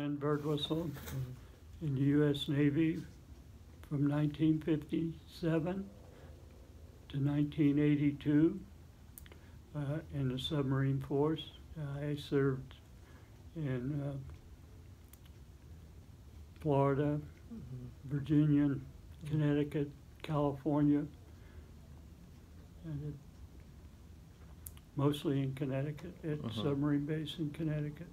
and Birdwhistell in the U.S. Navy from 1957 to 1982 in the submarine force. I served in Florida, Virginia, Connecticut, California, and mostly in Connecticut, at submarine base in Connecticut.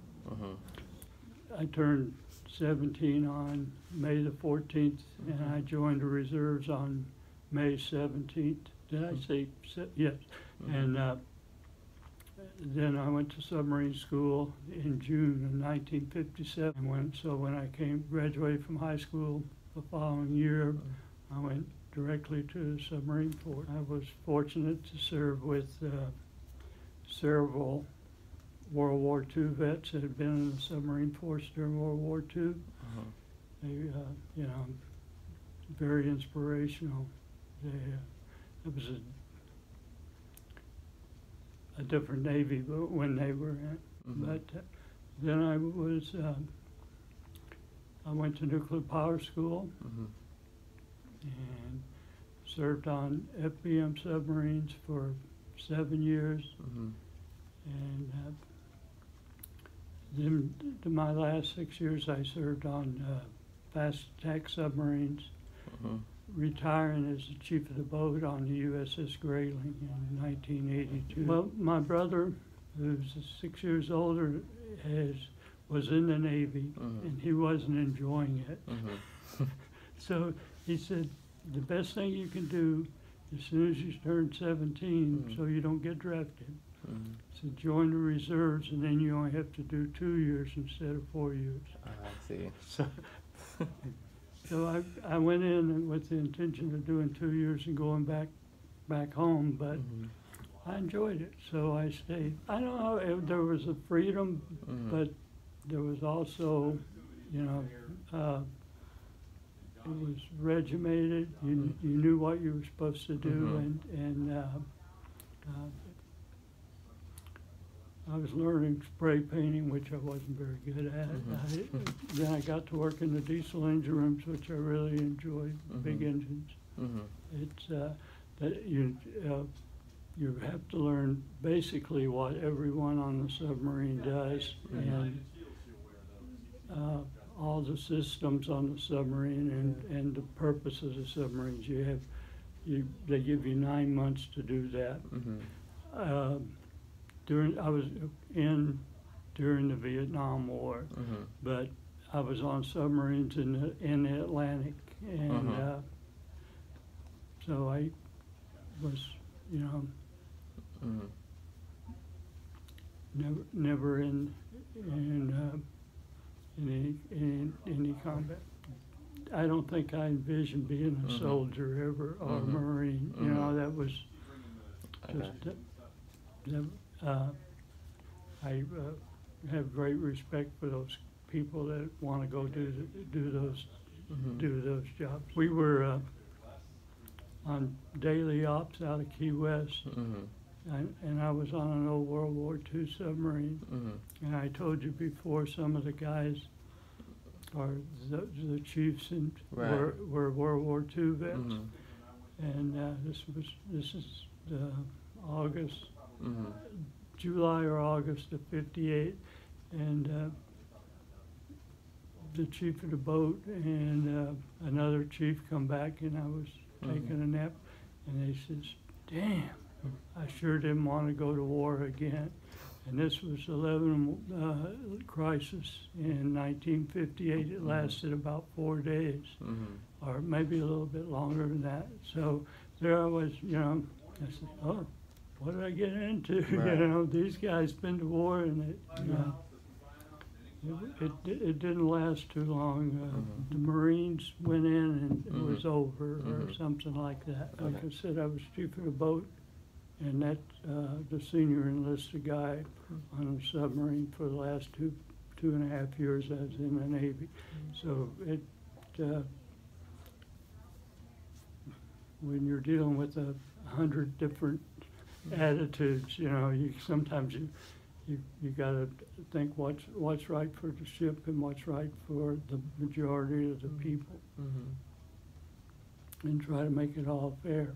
I turned 17 on May the 14th, and I joined the reserves on May 17th. Did I say, yes. And then I went to submarine school in June of 1957. So when I graduated from high school the following year, I went directly to the submarine force. I was fortunate to serve with several World War II vets that had been in the submarine force during World War II. They, you know, very inspirational. It was a different Navy when they were in. But then I went to nuclear power school and served on FBM submarines for 7 years. And then my last 6 years I served on fast attack submarines, retiring as the chief of the boat on the USS Grayling in 1982. Well, my brother, who's 6 years older, was in the Navy, and he wasn't enjoying it. So he said, the best thing you can do as soon as you turn 17, so you don't get drafted, so join the reserves, and then you only have to do 2 years instead of 4 years. I see. So I went in with the intention of doing 2 years and going back home, but I enjoyed it, so I stayed. I don't know, there was a freedom, but there was also, you know, it was regimented. You knew what you were supposed to do, and I was learning spray painting, which I wasn't very good at. Then I got to work in the diesel engine rooms, which I really enjoyed, big engines. It's that you have to learn basically what everyone on the submarine does, and all the systems on the submarine and the purpose of the submarines. They give you 9 months to do that. I was in during the Vietnam War, but I was on submarines in the Atlantic, and so I was, you know, never in any combat. I don't think I envisioned being a soldier ever, or a Marine. You know, that was just. I have great respect for those people that want to go do those jobs. We were on daily ops out of Key West, and I was on an old World War II submarine. And I told you before, some of the guys are the chiefs were World War II vets. And this is August. July or August of '58, and the chief of the boat and another chief come back, and I was taking a nap, and they says, "Damn, I sure didn't want to go to war again." And this was the Lebanon crisis in 1958. It lasted about 4 days, or maybe a little bit longer than that. So there I was, you know, I said, "Oh, what did I get into?" Right. You know, these guys been to war, and it didn't last too long. The Marines went in, and it was over, or something like that. Like I said, I was chief of the boat, and that the senior enlisted guy on the submarine for the last two and a half years I was in the Navy. So when you're dealing with 100 different attitudes, you know, sometimes you gotta think what's right for the ship and what's right for the majority of the people, and try to make it all fair.